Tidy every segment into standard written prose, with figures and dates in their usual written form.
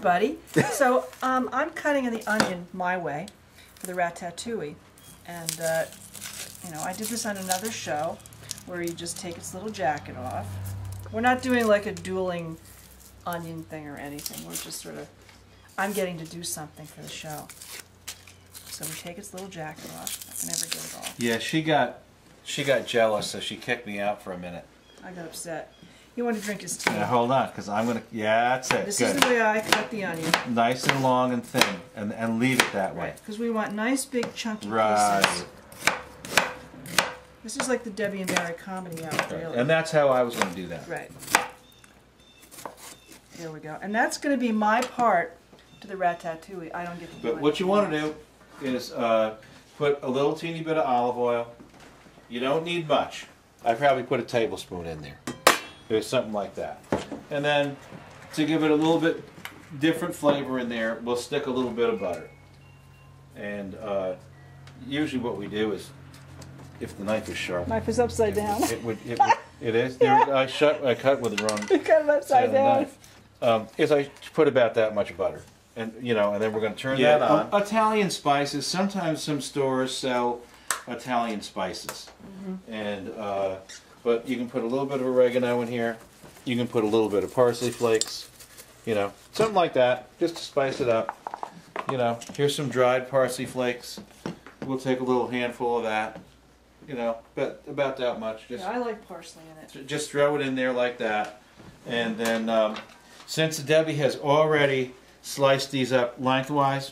everybody. So I'm cutting the onion my way for the ratatouille, and you know, I did this on another show where you just take its little jacket off. We're not doing like a dueling onion thing or anything. We're just sort of, I'm getting to do something for the show. So we take its little jacket off. I can never get it off. Yeah, she got jealous, so she kicked me out for a minute. I got upset. He wanted to drink his tea. Now hold on, because I'm gonna. Yeah, that's it. This Good. is the way I cut the onion. Nice and long and thin, and leave it that way. Right, because we want nice big chunky Right. pieces. This is like the Debbie and Barry comedy hour, Right. really. And that's how I was going to do that. Right. There we go. And that's going to be my part to the ratatouille. I don't get to do it. But what you want to do is put a little teeny bit of olive oil. You don't need much. I probably put a tablespoon in there. There's something like that. And then to give it a little bit different flavor in there, we'll stick a little bit of butter. And usually what we do is, if the knife is sharp, Knife is upside down. It is. Yeah. There, I cut with the wrong You cut it upside down. knife. Is I put about that much butter, and you know, and then we're going to turn that on. Italian spices. Sometimes some stores sell Italian spices, and but you can put a little bit of oregano in here. You can put a little bit of parsley flakes. You know, something like that, just to spice it up. You know, here's some dried parsley flakes. We'll take a little handful of that. You know, but about that much. Just, Yeah, I like parsley in it. just throw it in there like that. And then, since Debbie has already sliced these up lengthwise,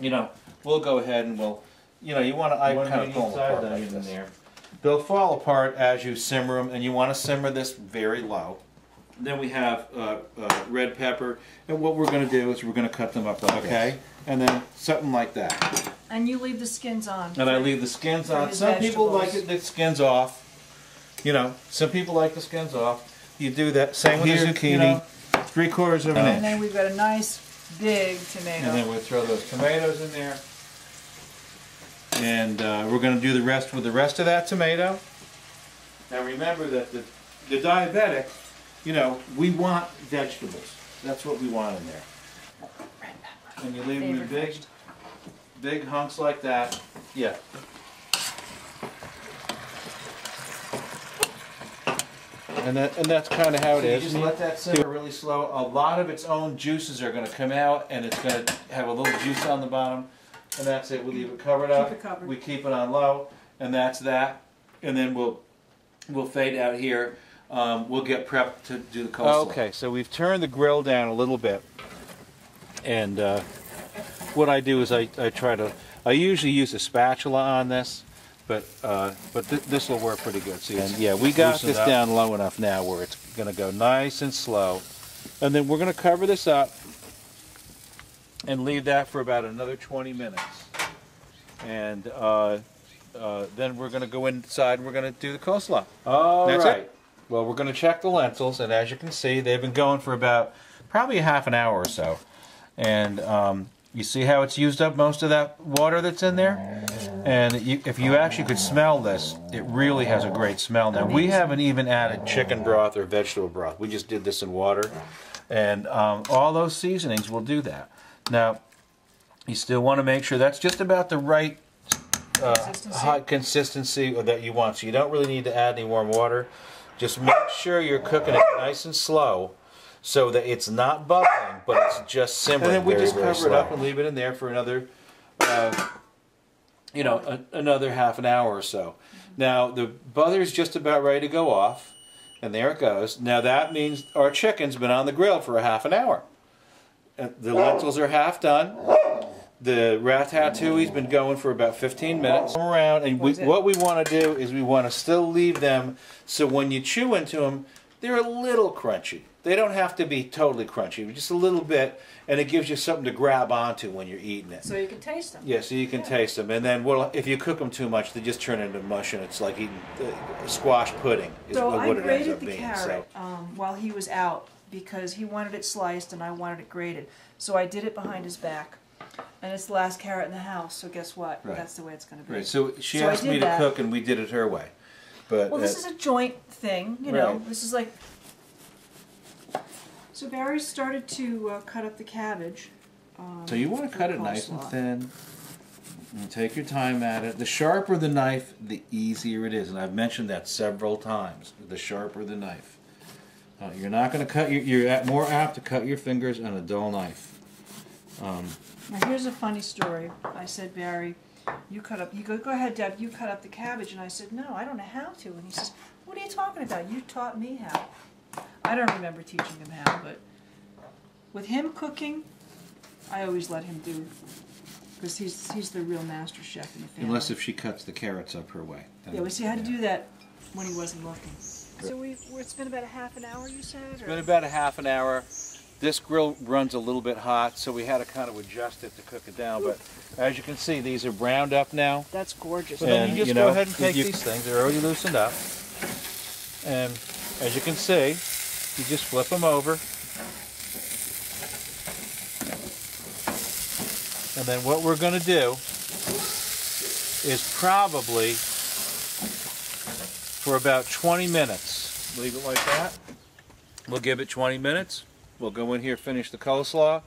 you know, we'll go ahead and we'll, you know, you want to, I kind of pull them apart like this. They'll fall apart as you simmer them, and you want to simmer this very low. Then we have red pepper, and what we're going to do is we're going to cut them up, okay? And then something like that. And you leave the skins on. And I leave the skins on. Some people like it the skins off. You know, some people like the skins off. You do that. Same with the zucchini. You know, 3/4 of an inch. And then we've got a nice big tomato. And then we'll throw those tomatoes in there. And we're going to do the rest with the rest of that tomato. Now remember that the diabetic, you know, we want vegetables. That's what we want in there. And you leave them in big hunks like that. Yeah. And that's kind of how it is. You just let that simmer really slow. A lot of its own juices are going to come out, and it's going to have a little juice on the bottom. And that's it. We leave it covered up. Keep it covered. We keep it on low, and that's that. And then we'll fade out here. We'll get prepped to do the coleslaw. Okay, so we've turned the grill down a little bit, and what I do is I usually use a spatula on this, but this will work pretty good. See, and yeah, we got this down low enough now where it's going to go nice and slow, and then we're going to cover this up and leave that for about another 20 minutes, and then we're going to go inside and we're going to do the coleslaw. That's it. Well, we're going to check the lentils, and as you can see, they've been going for about probably a half an hour or so. And you see how it's used up most of that water that's in there? And if you actually could smell this, it really has a great smell. Now, we haven't even added chicken broth or vegetable broth. We just did this in water. And all those seasonings will do that. Now, you still want to make sure that's just about the right hot consistency that you want. So you don't really need to add any warm water. Just make sure you're cooking it nice and slow so that it's not bubbling, but it's just simmering. And then we just cover it up and leave it in there for another, you know, another half an hour or so. Now, the butter's just about ready to go off, and there it goes. Now, that means our chicken's been on the grill for a half an hour. The lentils are half done. The ratatouille's been going for about 15 minutes. Around, and what we want to do is we want to still leave them so when you chew into them, they're a little crunchy. They don't have to be totally crunchy, but just a little bit, and it gives you something to grab onto when you're eating it. So you can taste them. Yeah, so you can taste them. And then if you cook them too much, they just turn into mush, and it's like eating squash pudding is So what I it ends grated up the being. carrot while he was out because he wanted it sliced and I wanted it grated. So I did it behind his back. And it's the last carrot in the house, so guess what? Right. That's the way it's going to be. Right. So she asked me to cook, and we did it her way. But well, this is a joint thing, you know. Right. This is like So Barry started to cut up the cabbage. So you want to cut it nice and thin. And take your time at it. The sharper the knife, the easier it is. And I've mentioned that several times. The sharper the knife. You're not going to cut you're more apt to cut your fingers on a dull knife. Now here's a funny story. I said, Barry, you cut up, go ahead, Dad, you cut up the cabbage. And I said, no, I don't know how to. And he says, what are you talking about? You taught me how. I don't remember teaching him how, but with him cooking, I always let him do, because he's the real master chef in the family. Unless if she cuts the carrots up her way. Yeah, we see how to do that when he wasn't looking. So it's been about a half an hour, you said? Or? It's been about a half an hour. This grill runs a little bit hot, so we had to kind of adjust it to cook it down. But as you can see, these are browned up now. That's gorgeous. So then you just go ahead and take these things. They're already loosened up. And as you can see, you just flip them over. And then what we're going to do is probably for about 20 minutes. Leave it like that. We'll give it 20 minutes. We'll go in here, finish the coleslaw.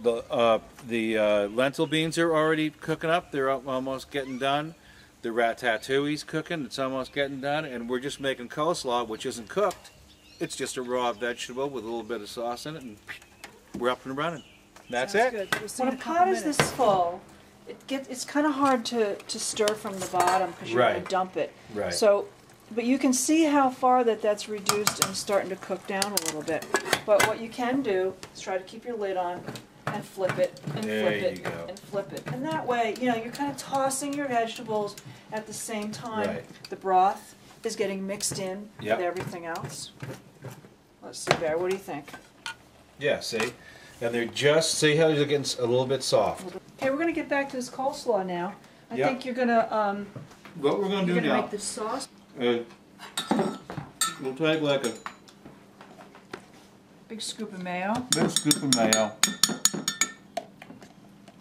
The lentil beans are already cooking up. They're almost getting done. The ratatouille's cooking. It's almost getting done. And we're just making coleslaw, which isn't cooked. It's just a raw vegetable with a little bit of sauce in it, and we're up and running. That's it. Good. When a pot is this full, it's kind of hard to stir from the bottom because you're going to dump it. Right. So, but you can see how far that's reduced and starting to cook down a little bit. But what you can do is try to keep your lid on and flip it and flip it and flip it. And that way, you know, you're kind of tossing your vegetables at the same time. Right. The broth is getting mixed in with everything else. Let's see, Barry, what do you think? Yeah, see? And they're just, see how they're getting a little bit soft. Okay, we're going to get back to this coleslaw now. I think you're going to, what we're going to do now, make this sauce. We'll take like a big scoop of mayo. Big scoop of mayo.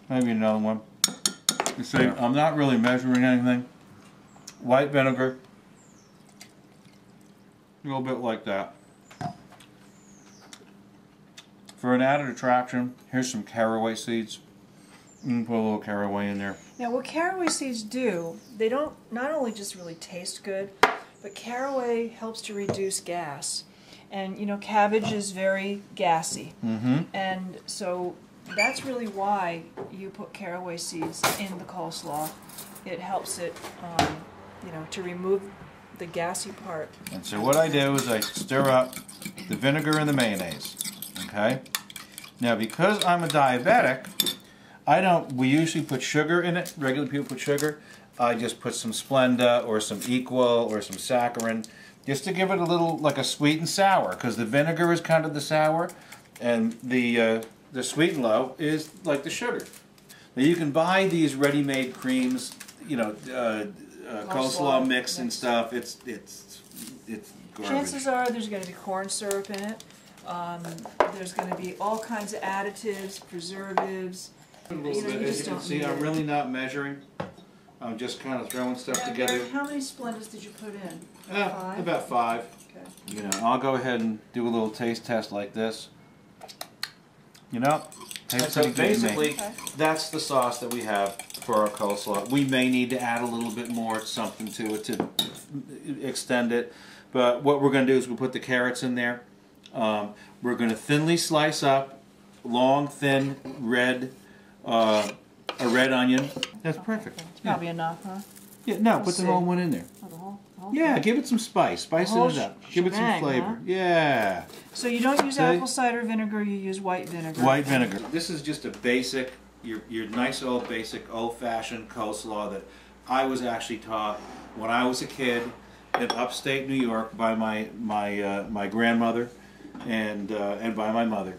Maybe another one. You see, I'm not really measuring anything. White vinegar. A little bit like that. For an added attraction, here's some caraway seeds. You can put a little caraway in there. Now what caraway seeds do, they don't not only just really taste good, but caraway helps to reduce gas. And you know, cabbage is very gassy. And so that's really why you put caraway seeds in the coleslaw. It helps it, you know, to remove the gassy part. And so what I do is I stir up the vinegar and the mayonnaise. Okay? Now because I'm a diabetic, we usually put sugar in it. Regular people put sugar. I just put some Splenda or some Equal or some saccharin just to give it a little, like a sweet and sour, because the vinegar is kind of the sour and the sweet and low is like the sugar. Now you can buy these ready-made creams, you know, coleslaw mix and stuff. It's garbage. Chances are there's going to be corn syrup in it. There's going to be all kinds of additives, preservatives. A little bit. As you can see, I'm really not measuring. I'm just kind of throwing stuff together. Barry, how many Splendas did you put in? 5? About 5. Okay. You know, I'll go ahead and do a little taste test like this. You know, tastes pretty good to me. Basically, that's the sauce that we have for our coleslaw. We may need to add a little bit more something to it to extend it, but what we're going to do is we'll put the carrots in there. We're going to thinly slice up long, thin, red, a red onion. That's perfect. It's probably enough, huh? Yeah, no, put the whole one in there. Oh, the whole yeah, give it some spice. Spice it up. Give it some flavor. Huh? Yeah. So you don't use apple cider vinegar, you use white vinegar. White vinegar. This is just a basic, your nice old basic old-fashioned coleslaw that I was actually taught when I was a kid in upstate New York by my grandmother and by my mother.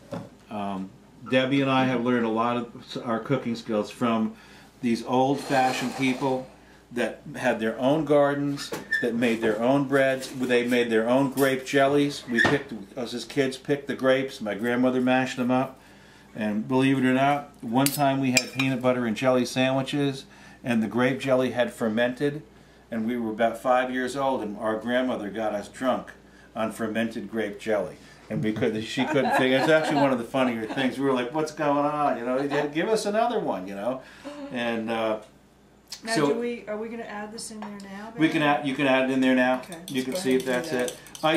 Debbie and I have learned a lot of our cooking skills from these old-fashioned people that had their own gardens, that made their own breads. They made their own grape jellies. Us as kids, picked the grapes. My grandmother mashed them up. And believe it or not, one time we had peanut butter and jelly sandwiches, and the grape jelly had fermented, and we were about 5 years old, and our grandmother got us drunk on fermented grape jelly. And because she couldn't figure, it's actually one of the funnier things. We were like, "What's going on?" You know, give us another one. You know, and now, so are we going to add this in there now? we can add. You can add it in there now. Okay, you can see if that's it. What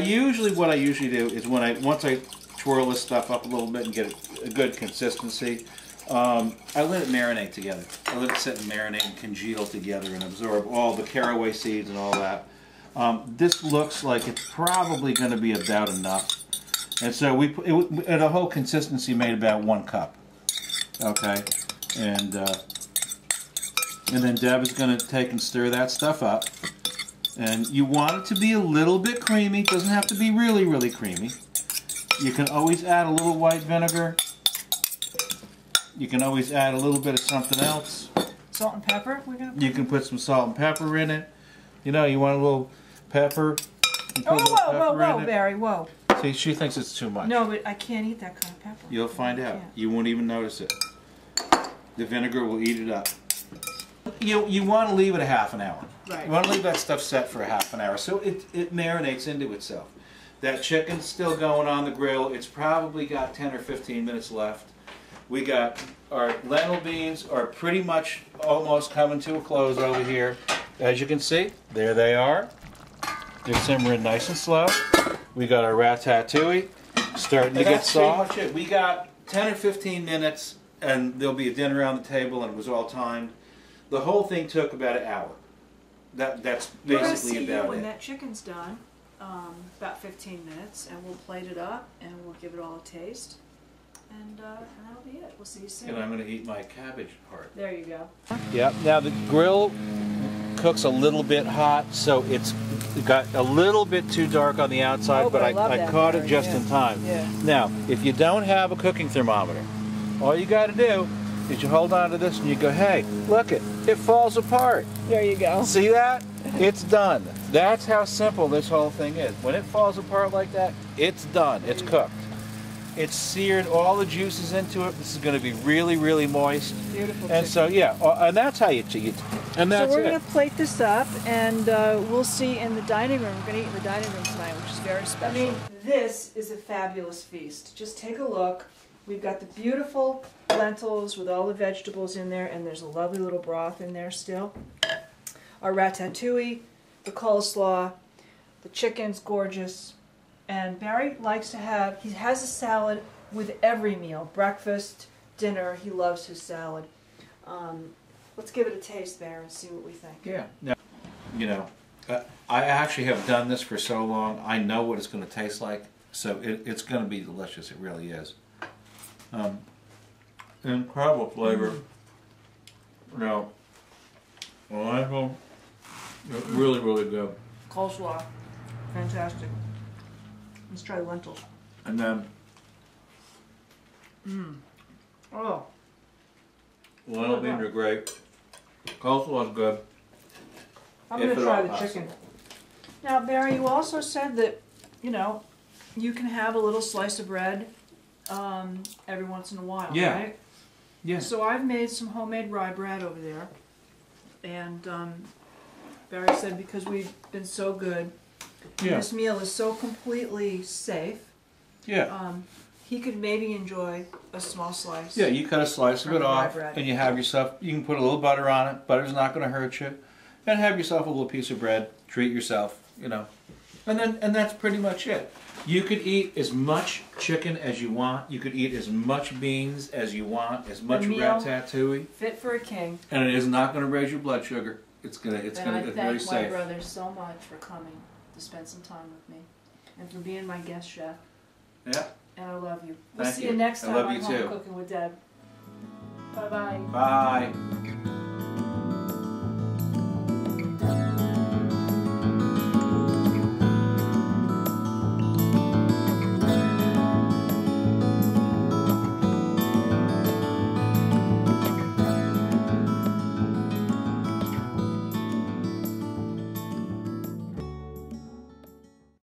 I usually do is once I twirl this stuff up a little bit and get a good consistency, I let it marinate together. I let it sit and marinate and congeal together and absorb all the caraway seeds and all that. This looks like it's probably going to be about enough. And so the whole consistency made about 1 cup. Okay, and then Deb is going to take and stir that stuff up. And you want it to be a little bit creamy. It doesn't have to be really, really creamy. You can always add a little white vinegar. You can always add a little bit of something else. Salt and pepper? You can put some salt and pepper in it. You know, you want a little pepper. Whoa, Barry, whoa. See, she thinks it's too much. No, but I can't eat that kind of pepper. You'll find out. You won't even notice it. The vinegar will eat it up. You want to leave it a half an hour. Right. You want to leave that stuff set for a half an hour so it marinates into itself. That chicken's still going on the grill. It's probably got 10 or 15 minutes left. We got our lentil beans are pretty much almost coming to a close over here. As you can see, there they are. They're simmering nice and slow. We got our ratatouille starting to get soft. Pretty much it. We got 10 or 15 minutes, and there'll be a dinner on the table, and it was all timed. The whole thing took about an hour. That's basically about it. When that chicken's done, about 15 minutes, and we'll plate it up, and we'll give it all a taste, and that'll be it. We'll see you soon. And I'm going to eat my cabbage part. There you go. Yep. Now the grill cooks a little bit hot, so it's got a little bit too dark on the outside, but I caught it just in time. Yeah. Now, if you don't have a cooking thermometer, all you got to do is you hold on to this and you go, hey, look it falls apart. There you go. See that? It's done. That's how simple this whole thing is. When it falls apart like that, it's done. It's cooked. It's seared all the juices into it. This is going to be really, really moist. Beautiful. And so, yeah, and that's how you cheat. And that's so we're going to plate this up, and we'll see in the dining room. We're going to eat in the dining room tonight, which is very special. I mean, this is a fabulous feast. Just take a look. We've got the beautiful lentils with all the vegetables in there, and there's a lovely little broth in there still. Our ratatouille, the coleslaw, the chicken's gorgeous. And Barry likes to have, he has a salad with every meal, breakfast, dinner, he loves his salad. Let's give it a taste, Barry, and see what we think. Yeah. Now, you know, I actually have done this for so long, I know what it's going to taste like, so it's going to be delicious, it really is. Incredible flavor. Now, delightful, really, really good. Coleslaw, fantastic. Let's try the lentils. And then, oh, lentil beans are great. Coleslaw's good. I'm going to try the chicken. Now, Barry, you also said that, you know, you can have a little slice of bread every once in a while, right? Yeah. So I've made some homemade rye bread over there, and Barry said because we've been so good, this meal is so completely safe. Yeah. He could maybe enjoy a small slice. Yeah, you cut a slice of it off, and you have yourself. You can put a little butter on it. Butter's not going to hurt you, and have yourself a little piece of bread. Treat yourself, you know, and that's pretty much it. You could eat as much chicken as you want. You could eat as much beans as you want. As much ratatouille. Fit for a king. And it is not going to raise your blood sugar. It's very safe. And I thank my brother so much for coming to spend some time with me, and for being my guest chef. Yeah. And I love you. We'll see you next time on Home Cooking with Deb. Bye-bye. Bye.